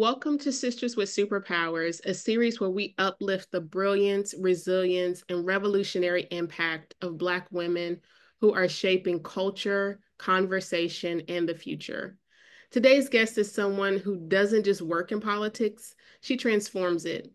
welcome to Sisters with Superpowers, a series where we uplift the brilliance, resilience, and revolutionary impact of Black women who are shaping culture, conversation, and the future. Today's guest is someone who doesn't just work in politics, she transforms it.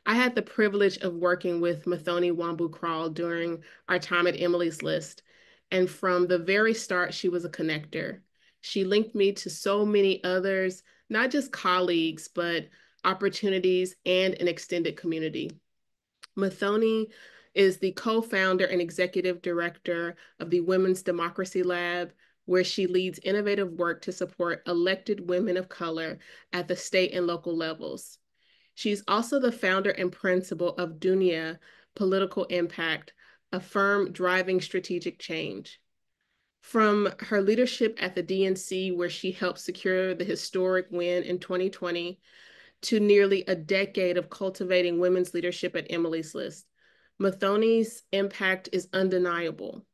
I had the privilege of working with Mũthoni Wambu Kraal during our time at Emily's List, and from the very start, she was a connector. She linked me to so many others, not just colleagues, but opportunities and an extended community. Mũthoni is the co-founder and executive director of the Women's Democracy Lab, where she leads innovative work to support elected women of color at the state and local levels. She's also the founder and principal of Dunia Political Impact, a firm driving strategic change. From her leadership at the DNC, where she helped secure the historic win in 2020, to nearly a decade of cultivating women's leadership at Emily's List, Mũthoni's impact is undeniable.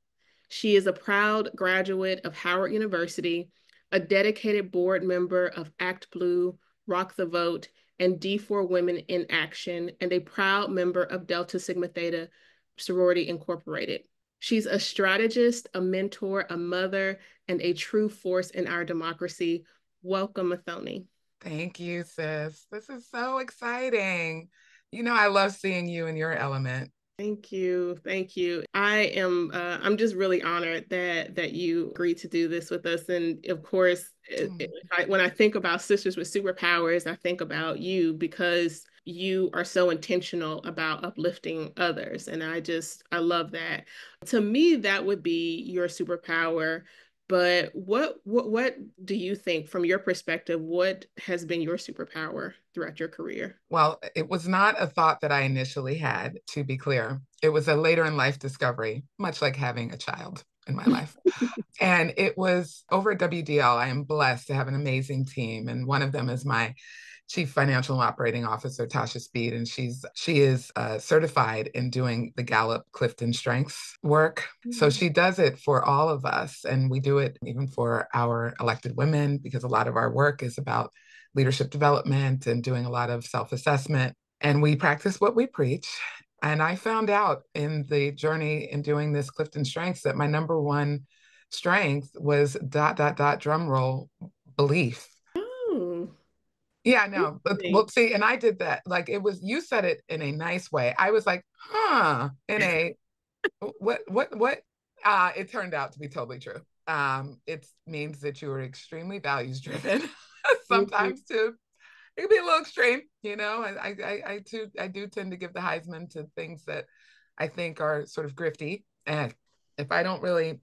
She is a proud graduate of Howard University, a dedicated board member of Act Blue, Rock the Vote, and D4 Women in Action, and a proud member of Delta Sigma Theta Sorority Incorporated. She's a strategist, a mentor, a mother, and a true force in our democracy. Welcome, Mũthoni. Thank you, sis. This is so exciting. You know, I love seeing you in your element. Thank you. Thank you. I'm just really honored that you agreed to do this with us. And of course, when I think about Sisters with Superpowers, I think about you because you are so intentional about uplifting others. And I love that. To me, that would be your superpower. But what do you think, from your perspective, what has been your superpower throughout your career? Well, it was not a thought that I initially had, to be clear. It was a later in life discovery, much like having a child in my life. And it was over at WDL. I am blessed to have an amazing team. And one of them is my Chief Financial and Operating Officer, Tasha Speed, and she is certified in doing the Gallup Clifton Strengths work. So she does it for all of us, and we do it even for our elected women because a lot of our work is about leadership development and doing a lot of self-assessment. And we practice what we preach. And I found out in the journey in doing this Clifton Strengths that my number one strength was ... drum roll, belief. Oh, Yeah, no, but interesting. well, see, and I did that. Like it was, you said it in a nice way. I was like, huh, in a what? It turned out to be totally true. It means that you are extremely values driven. Mhm. Sometimes too, it can be a little extreme, you know. I do tend to give the Heisman to things that I think are sort of grifty, and if I don't really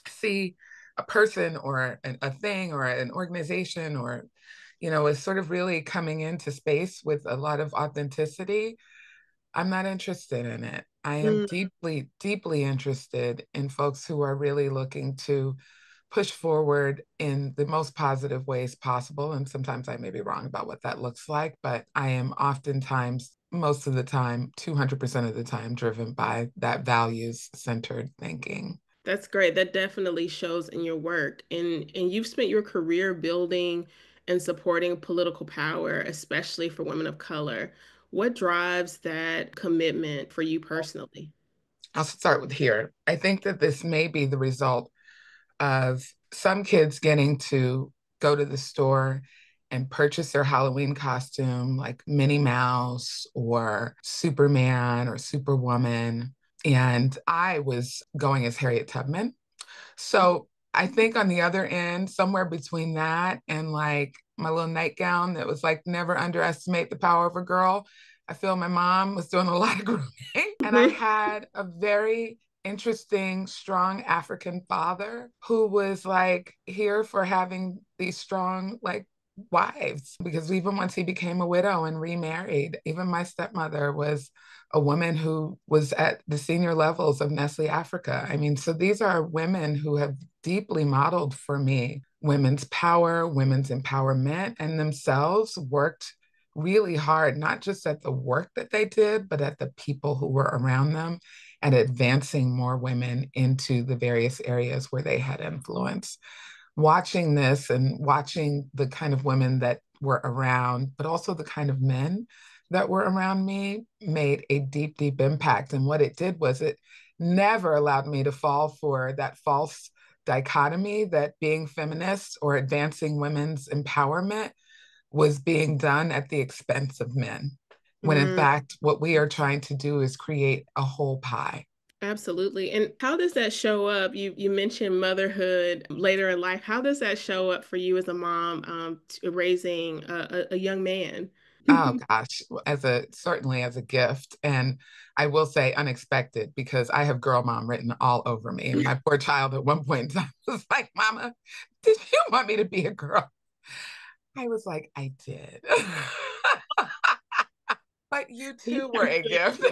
see a person or a thing or an organization or is sort of really coming into space with a lot of authenticity, I'm not interested in it. I am Mm. deeply, deeply interested in folks who are really looking to push forward in the most positive ways possible. And sometimes I may be wrong about what that looks like, but I am oftentimes, most of the time, 200% of the time, driven by that values centered thinking. That's great. That definitely shows in your work. And you've spent your career building and supporting political power, especially for women of color. What drives that commitment for you personally? I'll start with here. I think that this may be the result of some kids getting to go to the store and purchase their Halloween costume, like Minnie Mouse or Superman or Superwoman. And I was going as Harriet Tubman. So I think on the other end, somewhere between that and like my little nightgown that was like, never underestimate the power of a girl. I feel my mom was doing a lot of grooming. And I had a very interesting, strong African father who was like here for having these strong, like, wives. Because even once he became a widow and remarried, even my stepmother was a woman who was at the senior levels of Nestle Africa. I mean, so these are women who have deeply modeled for me women's power, women's empowerment, and themselves worked really hard, not just at the work that they did, but at the people who were around them and advancing more women into the various areas where they had influence. Watching this and watching the kind of women that were around, but also the kind of men that were around me made a deep, deep impact. And what it did was it never allowed me to fall for that false dichotomy that being feminist or advancing women's empowerment was being done at the expense of men, when in Mm, fact, what we are trying to do is create a whole pie. absolutely. And how does that show up? You mentioned motherhood later in life. How does that show up for you as a mom, raising a young man? Oh gosh, as a certainly as a gift. And I will say unexpected because I have girl mom written all over me. And my poor child at one point in time was like, Mama, did you want me to be a girl? I was like, I did. But you too were a gift.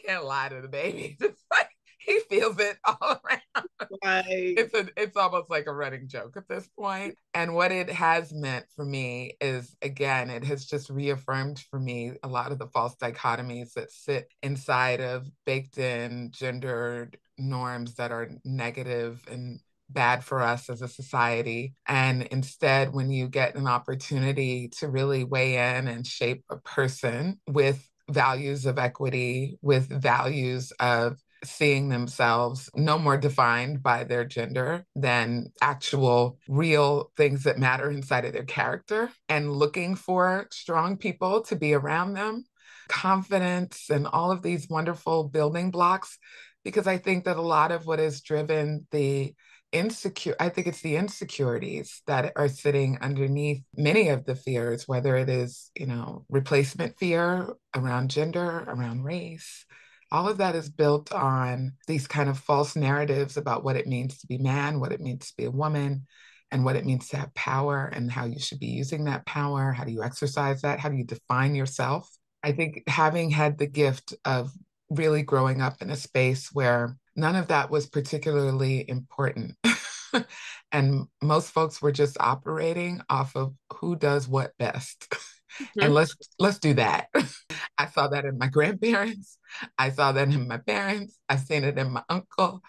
Can't lie to the baby. Just like he feels it all around. Right. It's almost like a running joke at this point. And what it has meant for me is, again, it has just reaffirmed for me a lot of the false dichotomies that sit inside of baked in gendered norms that are negative and bad for us as a society. And instead, when you get an opportunity to really weigh in and shape a person with values of equity, with values of seeing themselves no more defined by their gender than actual real things that matter inside of their character, and looking for strong people to be around them, confidence, and all of these wonderful building blocks. Because I think that a lot of what has driven the I think it's the insecurities that are sitting underneath many of the fears, whether it is, replacement fear around gender, around race. All of that is built on these kind of false narratives about what it means to be man, what it means to be a woman, and what it means to have power and how you should be using that power. How do you exercise that? How do you define yourself? I think having had the gift of really growing up in a space where none of that was particularly important. And most folks were just operating off of who does what best. And let's do that. I saw that in my grandparents. I saw that in my parents. I've seen it in my uncle.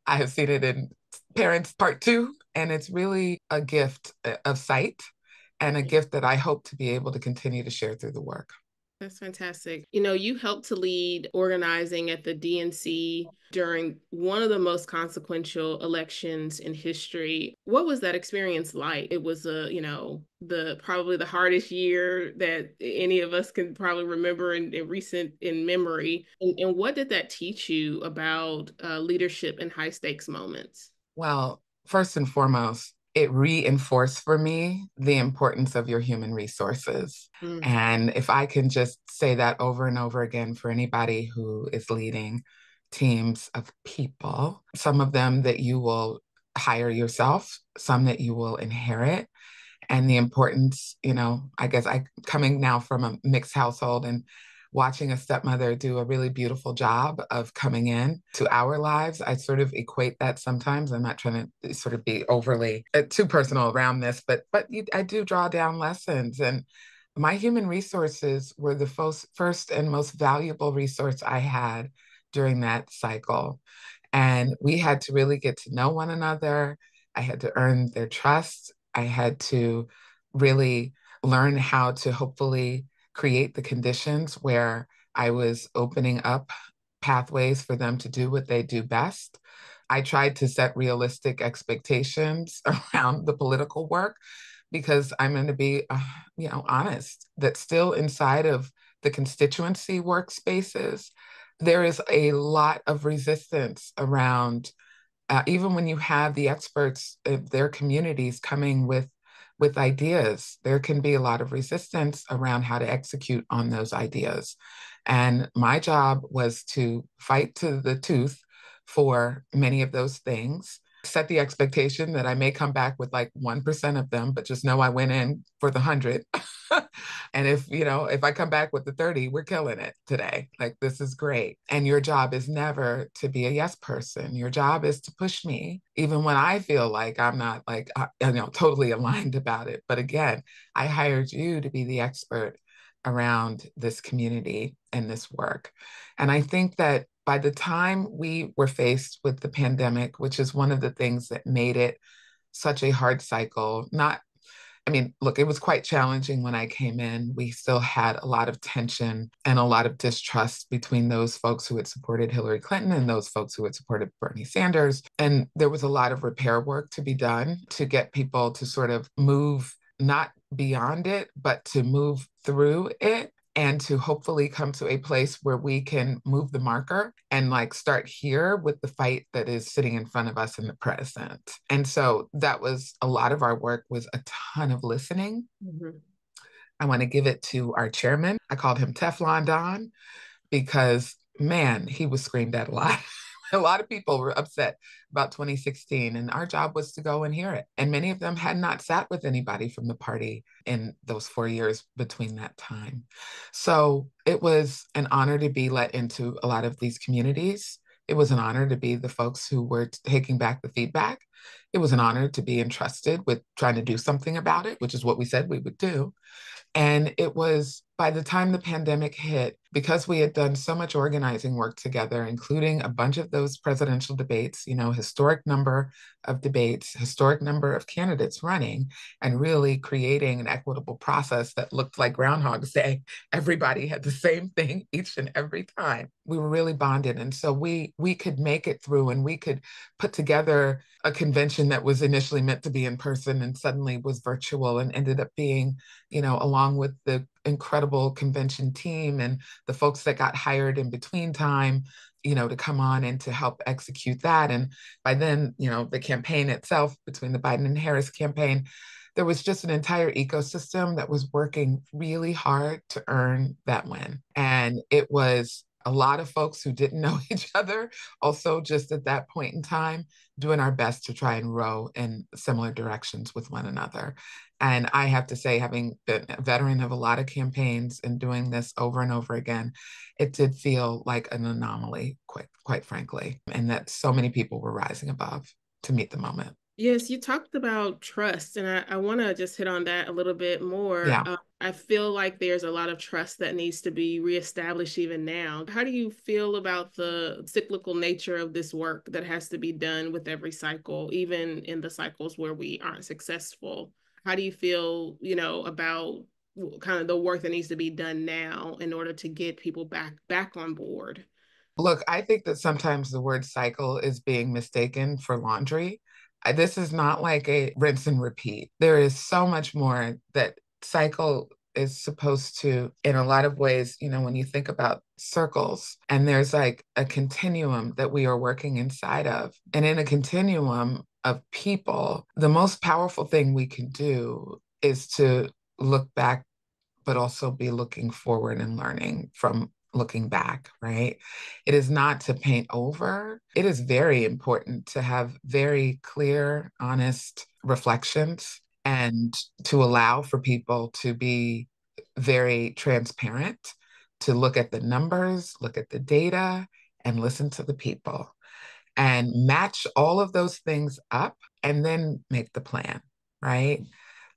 I have seen it in parents part two. And it's really a gift of sight and a gift that I hope to be able to continue to share through the work. That's fantastic. You helped to lead organizing at the DNC during one of the most consequential elections in history. What was that experience like? It was the probably the hardest year that any of us can probably remember in recent in memory. And what did that teach you about leadership in high stakes moments? Well, first and foremost, it reinforced for me the importance of your human resources. Mm. And if I can just say that over and over again for anybody who is leading teams of people, some of them that you will hire yourself, some that you will inherit, and the importance, I guess I coming now from a mixed household and watching a stepmother do a really beautiful job of coming in to our lives. I sort of equate that sometimes. I'm not trying to sort of be overly too personal around this, but I do draw down lessons. And my human resources were the first and most valuable resource I had during that cycle. And we had to really get to know one another. I had to earn their trust. I had to really learn how to hopefully create the conditions where I was opening up pathways for them to do what they do best. I tried to set realistic expectations around the political work because I'm going to be, honest, that still inside of the constituency workspaces, there is a lot of resistance around, even when you have the experts of their communities coming with ideas, there can be a lot of resistance around how to execute on those ideas. And my job was to fight to the tooth for many of those things, set the expectation that I may come back with like 1% of them, but just know I went in for the 100. And if I come back with the 30, we're killing it today. Like, this is great. And your job is never to be a yes person. Your job is to push me, even when I feel like I'm not like, totally aligned about it. But again, I hired you to be the expert around this community and this work. And I think that by the time we were faced with the pandemic, which is one of the things that made it such a hard cycle, not I mean, look, it was quite challenging when I came in. We still had a lot of tension and a lot of distrust between those folks who had supported Hillary Clinton and those folks who had supported Bernie Sanders. And there was a lot of repair work to be done to get people to sort of move not beyond it, but to move through it and to hopefully come to a place where we can move the marker and like start here with the fight that is sitting in front of us in the present. And so that was a lot of our work, was a ton of listening. Mm-hmm. I want to give it to our chairman. I called him Teflon Don because, man, he was screamed at a lot. A lot of people were upset about 2016, and our job was to go and hear it. And many of them had not sat with anybody from the party in those 4 years between that time. So it was an honor to be let into a lot of these communities. It was an honor to be the folks who were taking back the feedback. It was an honor to be entrusted with trying to do something about it, which is what we said we would do. And it was by the time the pandemic hit, because we had done so much organizing work together, including a bunch of those presidential debates, you know, historic number of debates, historic number of candidates running, and really creating an equitable process that looked like Groundhog's Day. Everybody had the same thing each and every time. We were really bonded. And so we could make it through, and we could put together a convention that was initially meant to be in person and suddenly was virtual and ended up being, you know, along with the incredible convention team and the folks that got hired in between time, you know, to come on and to help execute that. And by then, you know, the campaign itself, between the Biden and Harris campaign, there was just an entire ecosystem that was working really hard to earn that win. And it was a lot of folks who didn't know each other, also just at that point in time, doing our best to try and row in similar directions with one another. And I have to say, having been a veteran of a lot of campaigns and doing this over and over again, it did feel like an anomaly, quite frankly, and that so many people were rising above to meet the moment. Yes, you talked about trust, and I want to just hit on that a little bit more. Yeah. I feel like there's a lot of trust that needs to be reestablished even now. How do you feel about the cyclical nature of this work that has to be done with every cycle, even in the cycles where we aren't successful? How do you feel, about kind of the work that needs to be done now in order to get people back on board? Look, I think that sometimes the word cycle is being mistaken for laundry. This is not like a rinse and repeat. There is so much more that cycle is supposed to, in a lot of ways, you know, when you think about circles, and there's like a continuum that we are working inside of. And in a continuum of people, the most powerful thing we can do is to look back, but also be looking forward and learning from looking back, right? It is not to paint over. It is very important to have very clear, honest reflections and to allow for people to be very transparent, to look at the numbers, look at the data, and listen to the people and match all of those things up and then make the plan, right?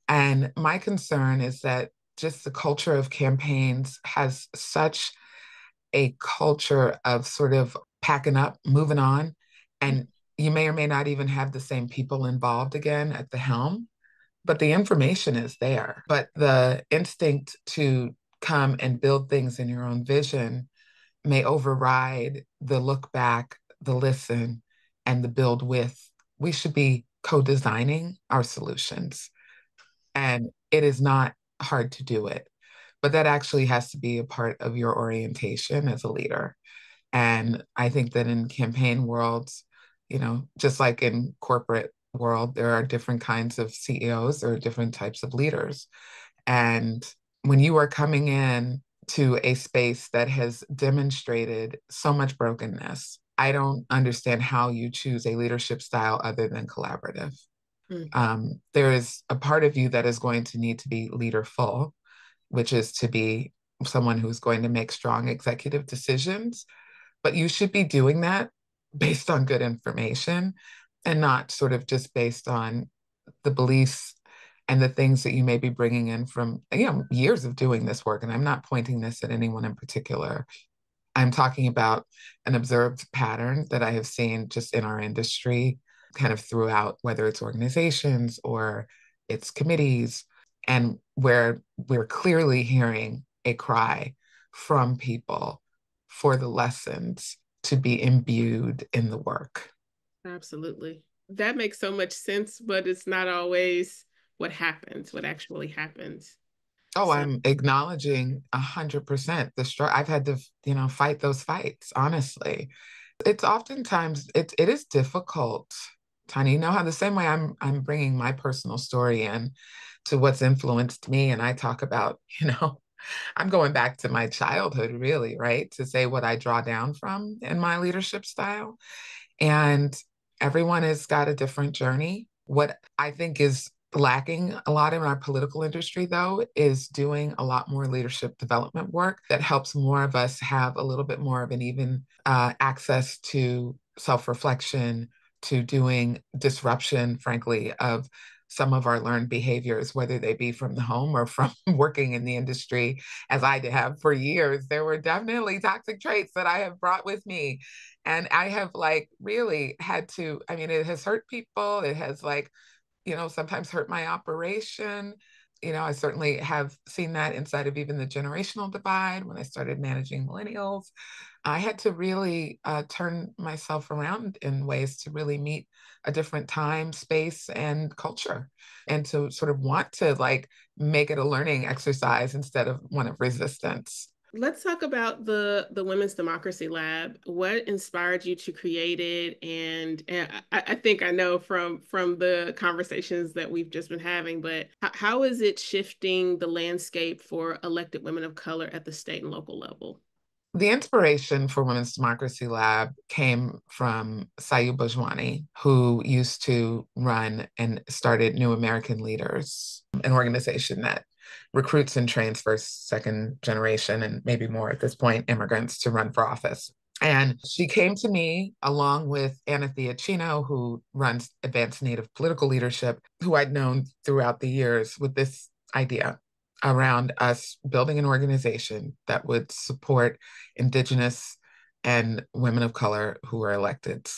And my concern is that just the culture of campaigns has such a culture of sort of packing up, moving on, and you may or may not even have the same people involved again at the helm, but the information is there. But the instinct to come and build things in your own vision may override the look back, the listen, and the build with. We should be co designing our solutions. And it is not hard to do it, but that actually has to be a part of your orientation as a leader. And I think that in campaign worlds, you know, just like in corporate world, there are different kinds of CEOs, there are different types of leaders. And when you are coming in to a space that has demonstrated so much brokenness, I don't understand how you choose a leadership style other than collaborative. Mm. There is a part of you that is going to need to be leaderful, which is to be someone who's going to make strong executive decisions. But you should be doing that based on good information and not sort of just based on the beliefs and the things that you may be bringing in from, you know, years of doing this work. And I'm not pointing this at anyone in particular. I'm talking about an observed pattern that I have seen just in our industry, kind of throughout, whether it's organizations or it's committees, and where we're clearly hearing a cry from people for the lessons to be imbued in the work. Absolutely. That makes so much sense, but it's not always what actually happens. Oh, So I'm acknowledging 100% the struggle. I've had to, fight those fights, honestly. It's oftentimes it is difficult, Tanya. You know how the same way I'm bringing my personal story in to what's influenced me, and I talk about, I'm going back to my childhood, really, right? To say what I draw down from in my leadership style. And everyone has got a different journey. What I think is lacking a lot in our political industry, though, is doing a lot more leadership development work that helps more of us have a little bit more of an even access to self reflection, to doing disruption, frankly, of some of our learned behaviors, whether they be from the home or from working in the industry, as I did have for years. There were definitely toxic traits that I have brought with me. And I have like really had to, I mean, it has hurt people. It has like, sometimes hurt my operation. I certainly have seen that inside of even the generational divide when I started managing millennials. I had to really turn myself around in ways to really meet a different time, space, and culture, and to sort of want to like make it a learning exercise instead of one of resistance. let's talk about the Women's Democracy Lab. What inspired you to create it? And I think I know from the conversations that we've just been having, but how is it shifting the landscape for elected women of color at the state and local level? The inspiration for Women's Democracy Lab came from Sayu Bhojwani, who used to run and started New American Leaders, an organization that recruits and trains first, second generation, and maybe more at this point, immigrants to run for office. And she came to me along with Anathea Chino, who runs Advanced Native Political Leadership, who I'd known throughout the years, with this idea around us building an organization that would support Indigenous and women of color who are elected,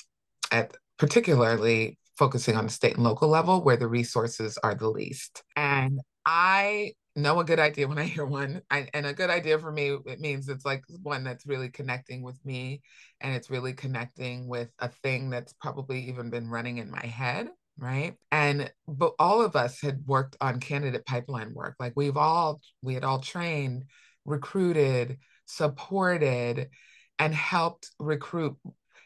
at particularly focusing on the state and local level where the resources are the least. And I know a good idea when I hear one. And a good idea for me, it means it's like one that's really connecting with me, and it's really connecting with a thing that's probably even been running in my head. Right. But all of us had worked on candidate pipeline work. Like we had all trained, recruited, supported, and helped recruit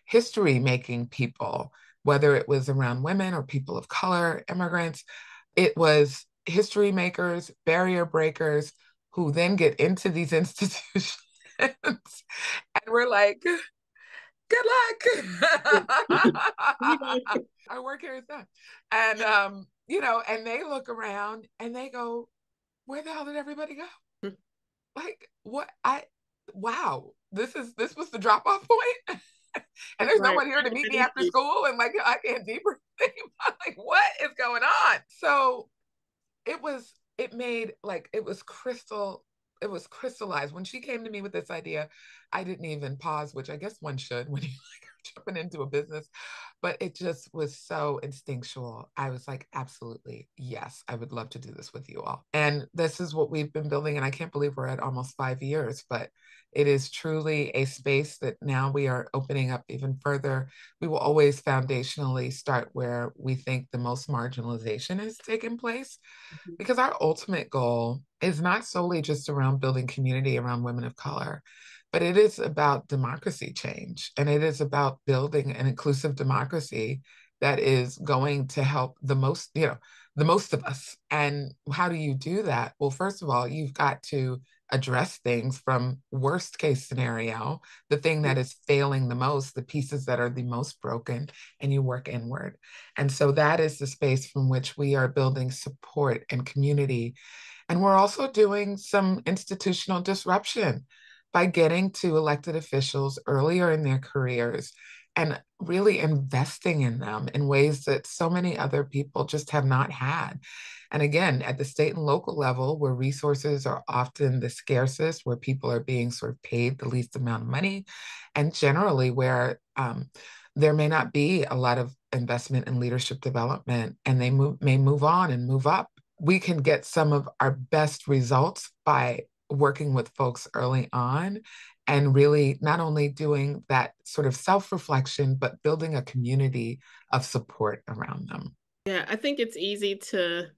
history making people, whether it was around women or people of color, immigrants. It was history makers, barrier breakers who then get into these institutions. And we're like, good luck. Our work here is done. And, and they look around and they go, where the hell did everybody go? Like, wow, this was the drop off point. And there's no Right. one here to meet me after school. And like, I can't debrief. Like, what is going on? So it was crystallized. When she came to me with this idea, I didn't even pause, which I guess one should when you like are jumping into a business, but it just was so instinctual. I was like, absolutely, yes, I would love to do this with you all. And this is what we've been building. And I can't believe we're at almost 5 years, but it is truly a space that now we are opening up even further. We will always foundationally start where we think the most marginalization has taken place, because our ultimate goal is not solely just around building community around women of color, but it is about democracy change. And it is about building an inclusive democracy that is going to help the most of us. And how do you do that? Well, first of all, you've got to address things from worst case scenario, the thing that is failing the most, the pieces that are the most broken, and you work inward. And so that is the space from which we are building support and community. And we're also doing some institutional disruption by getting to elected officials earlier in their careers and really investing in them in ways that so many other people just have not had. And again, at the state and local level, where resources are often the scarcest, where people are being sort of paid the least amount of money, and generally where there may not be a lot of investment in leadership development, and may move on and move up we can get some of our best results by working with folks early on and really not only doing that sort of self-reflection, but building a community of support around them. Yeah, I think it's easy to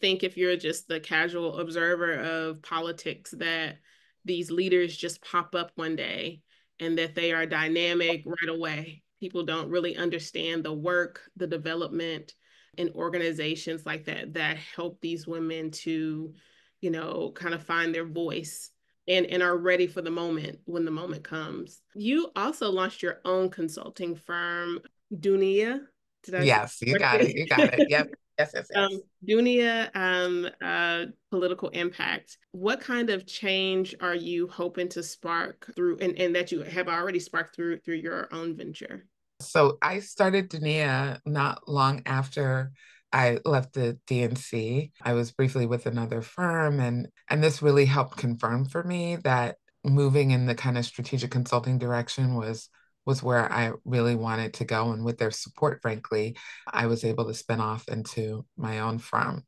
think if you're just the casual observer of politics that these leaders just pop up one day and that they are dynamic right away. People don't really understand the work, the development, and organizations like that that help these women to, kind of find their voice and are ready for the moment when the moment comes. You also launched your own consulting firm, Dunia. Did I say Yes, you it got it. You got it. correctly? Yep. Yes, yes, yes. Dunia Political Impact. What kind of change are you hoping to spark through, and that you have already sparked through your own venture? So I started Dania not long after I left the DNC. I was briefly with another firm, and this really helped confirm for me that moving in the kind of strategic consulting direction was where I really wanted to go. And with their support, frankly, I was able to spin off into my own firm.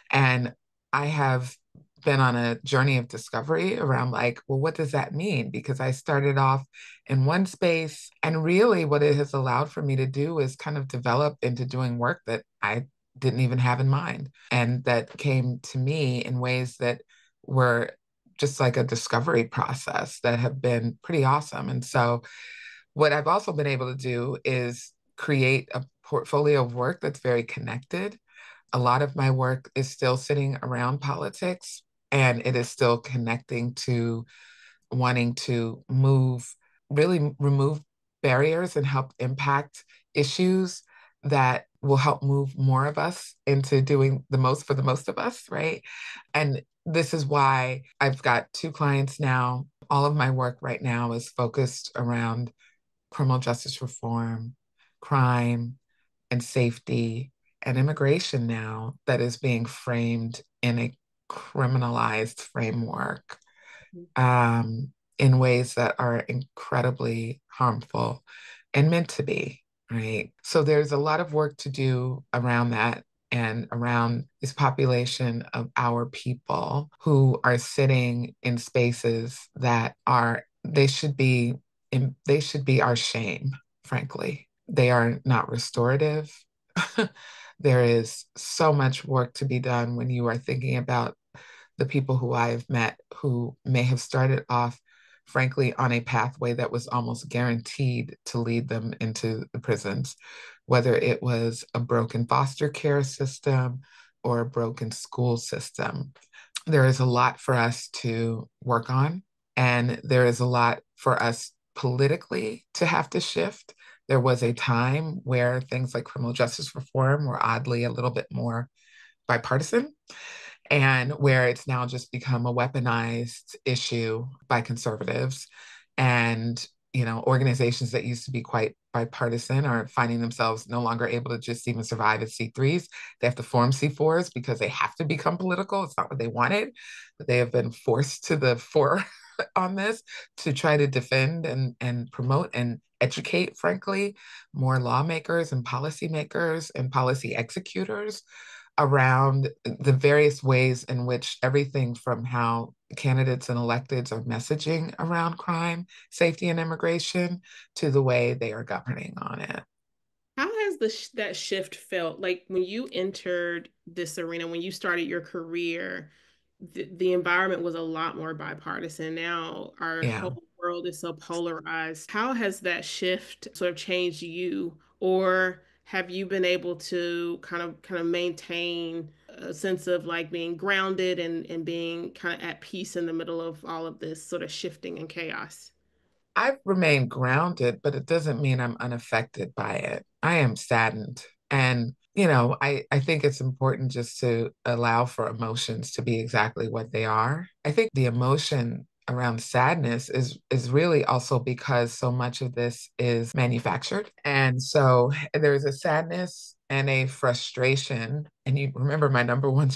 And I have been on a journey of discovery around like, well, what does that mean? Because I started off in one space, and really what it has allowed for me to do is kind of develop into doing work that I didn't even have in mind. And that came to me in ways that were just like a discovery process that have been pretty awesome. And so what I've also been able to do is create a portfolio of work that's very connected. A lot of my work is still sitting around politics, and it is still connecting to wanting to really remove barriers and help impact issues that will help move more of us into doing the most for the most of us, right? And this is why I've got two clients now. All of my work right now is focused around criminal justice reform, crime, and safety, and immigration now that is being framed in a criminalized framework in ways that are incredibly harmful and meant to be, right? So there's a lot of work to do around that and around this population of our people who are sitting in spaces that they should be our shame, frankly. They are not restorative. There is so much work to be done when you are thinking about the people who I've met who may have started off, frankly, on a pathway that was almost guaranteed to lead them into the prisons, whether it was a broken foster care system or a broken school system. There is a lot for us to work on, and there is a lot for us politically to have to shift. There was a time where things like criminal justice reform were oddly a little bit more bipartisan, and where it's now just become a weaponized issue by conservatives. And organizations that used to be quite bipartisan are finding themselves no longer able to just even survive as C3s. They have to form C4s because they have to become political. It's not what they wanted, but they have been forced to the fore on this to try to defend and promote and educate, frankly, more lawmakers and policymakers and policy executors around the various ways in which everything from how candidates and electeds are messaging around crime, safety, and immigration to the way they are governing on it. How has that shift felt? Like when you entered this arena, when you started your career, the environment was a lot more bipartisan. Now our Yeah. whole world is so polarized. How has that shift sort of changed you, or have you been able to kind of maintain a sense of like being grounded and being kind of at peace in the middle of all of this sort of shifting and chaos? I've remained grounded, but it doesn't mean I'm unaffected by it. I am saddened. And, I think it's important just to allow for emotions to be exactly what they are. I think the emotion around sadness is really also because so much of this is manufactured. And so there's a sadness and a frustration. And you remember my number one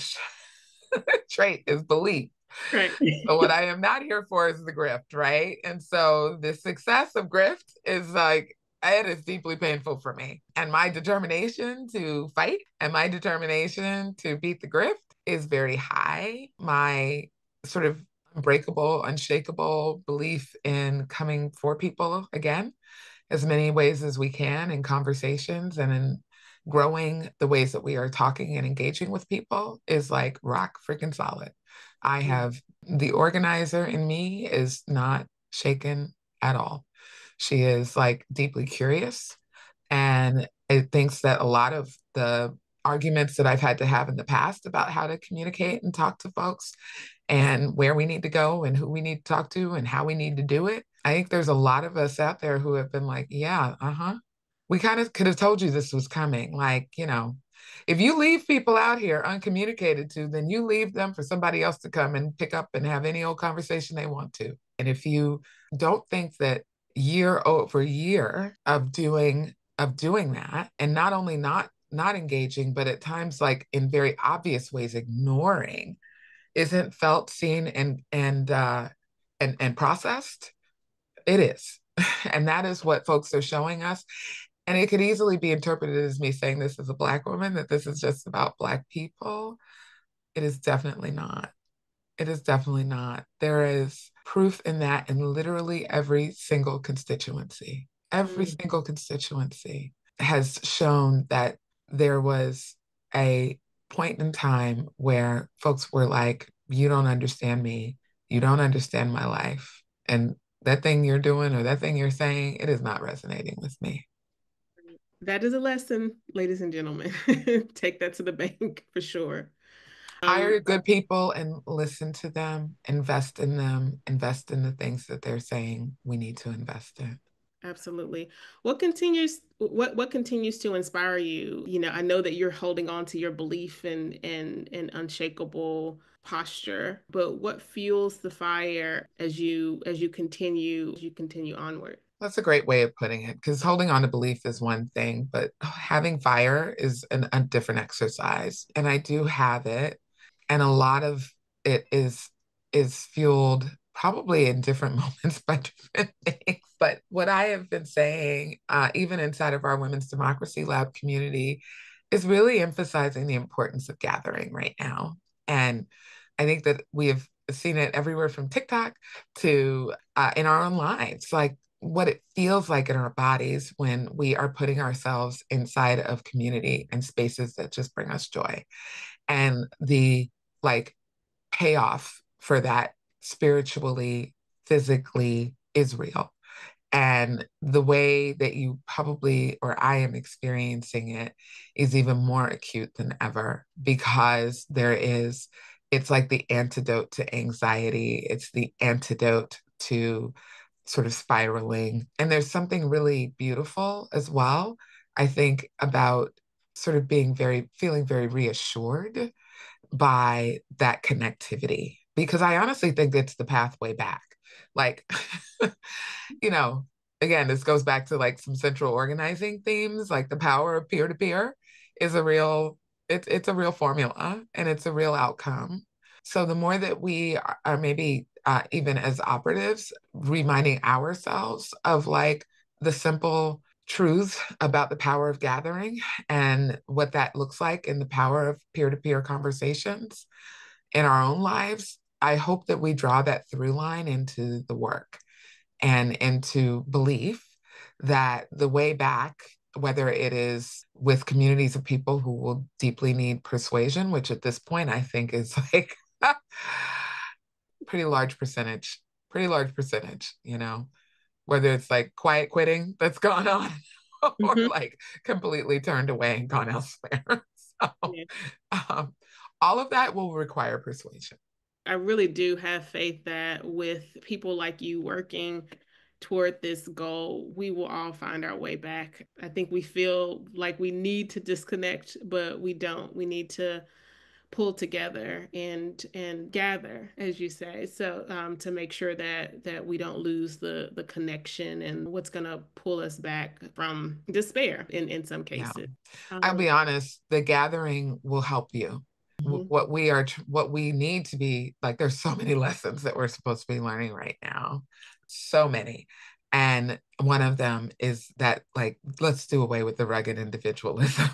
trait is belief. Right. So what I am not here for is the grift, right? And so the success of grift is like it is deeply painful for me. And my determination to fight and my determination to beat the grift is very high. My sort of unbreakable, unshakable belief in coming for people again, as many ways as we can in conversations and in growing the ways that we are talking and engaging with people is like rock freaking solid. I have the organizer in me is not shaken at all. She is like deeply curious and it thinks that a lot of the arguments that I've had to have in the past about how to communicate and talk to folks and where we need to go and who we need to talk to and how we need to do it. I think there's a lot of us out there who have been like, yeah, we kind of could have told you this was coming. Like, if you leave people out here uncommunicated to, then you leave them for somebody else to come and pick up and have any old conversation they want to. And if you don't think that year over year of doing that, and not only not engaging, but at times like in very obvious ways ignoring, isn't felt, seen, and processed, it is. And that is what folks are showing us. And it could easily be interpreted as me saying this as a Black woman, that this is just about Black people. It is definitely not. It is definitely not. There is proof in that in literally every single constituency. Every single constituency has shown that there was a point in time where folks were like, you don't understand me. You don't understand my life. And that thing you're doing or that thing you're saying, it is not resonating with me. That is a lesson, ladies and gentlemen. Take that to the bank for sure. Hire good people and listen to them, invest in the things that they're saying we need to invest in. Absolutely. What continues to inspire you? I know that you're holding on to your belief and unshakable posture, but what fuels the fire as you continue onward? That's a great way of putting it because holding on to belief is one thing, but having fire is a different exercise. And I do have it. And a lot of it is fueled probably in different moments by different things. But what I have been saying, even inside of our Women's Democracy Lab community, is really emphasizing the importance of gathering right now. And I think that we have seen it everywhere from TikTok to in our own lives. Like what it feels like in our bodies when we are putting ourselves inside of community and spaces that just bring us joy. And the like payoff for that spiritually, physically is real. And the way that you probably, or I am experiencing it, is even more acute than ever because it's like the antidote to anxiety. It's the antidote to sort of spiraling. And there's something really beautiful as well, I think, about sort of feeling very reassured by that connectivity, because I honestly think it's the pathway back. Like, you know, again, this goes back to like some central organizing themes, like the power of peer to peer is it's a real formula and it's a real outcome. So the more that we are maybe even as operatives, reminding ourselves of like the simple truths about the power of gathering and what that looks like and the power of peer-to-peer conversations in our own lives, I hope that we draw that through line into the work and into belief that the way back, whether it is with communities of people who will deeply need persuasion, which at this point I think is like pretty large percentage, whether it's like quiet quitting that's gone on or Mhm. like completely turned away and gone elsewhere. So Yeah. um, all of that will require persuasion. I really do have faith that with people like you working toward this goal, we will all find our way back. I think we feel like we need to disconnect, but we don't. We need to pull together and gather, as you say, so to make sure that we don't lose the connection and what's going to pull us back from despair in some Yeah. cases. I'll Um, be honest, the gathering will help you. mhm. What we need to be like, there's so many lessons that we're supposed to be learning right now. So many. And one of them is that, like, let's do away with the rugged individualism.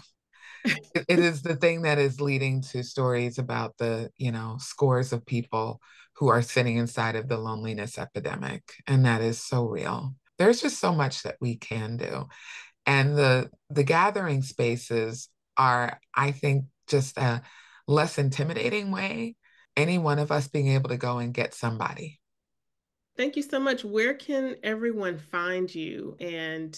It is the thing that is leading to stories about the, scores of people who are sitting inside of the loneliness epidemic. And that is so real. There's just so much that we can do. And the gathering spaces are, I think, just a less intimidating way. Any one of us being able to go and get somebody. Thank you so much. Where can everyone find you and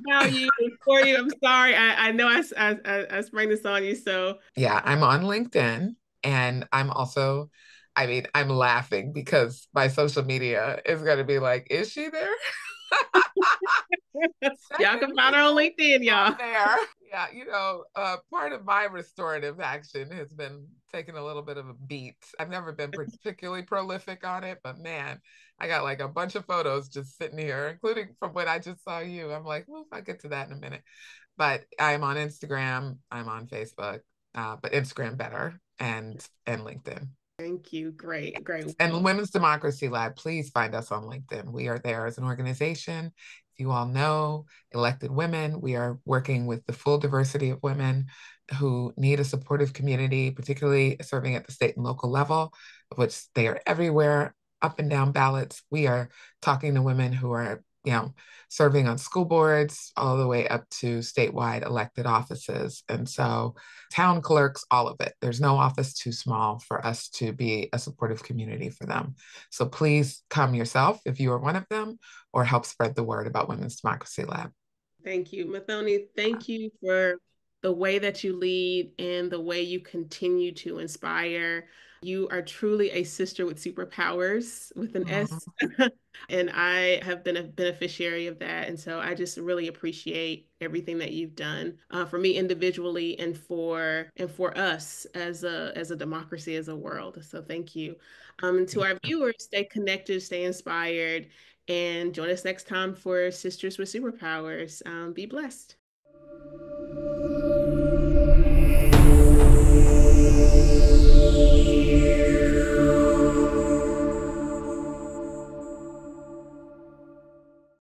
about you and for you? I'm sorry. I know I sprang this on you. So Yeah, I'm on LinkedIn and I'm also, I mean, I'm laughing because my social media is going to be like, is she there? y'all Second can find her on people LinkedIn, on y'all. there. Yeah, part of my restorative action has been taking a little bit of a beat. I've never been particularly prolific on it, but man, I got like a bunch of photos just sitting here, including from when I just saw you. I'm like, well, I'll get to that in a minute. But I'm on Instagram, I'm on Facebook, but Instagram better and LinkedIn. Thank you. Great, great. And Women's Democracy Lab, please find us on LinkedIn. We are there as an organization. If you all know elected women, we are working with the full diversity of women who need a supportive community, particularly serving at the state and local level, of which they are everywhere, up and down ballots. We are talking to women who are, serving on school boards all the way up to statewide elected offices. And so town clerks, all of it. There's no office too small for us to be a supportive community for them. So please come yourself if you are one of them, or help spread the word about Women's Democracy Lab. Thank you, Muthoni. Thank you for the way that you lead and the way you continue to inspire. You are truly a sister with superpowers with an S. And I have been a beneficiary of that. And so I just really appreciate everything that you've done for me individually and for us as a democracy, as a world. So thank you. And to our viewers, stay connected, stay inspired, and join us next time for Sisters with Superpowers. Be blessed.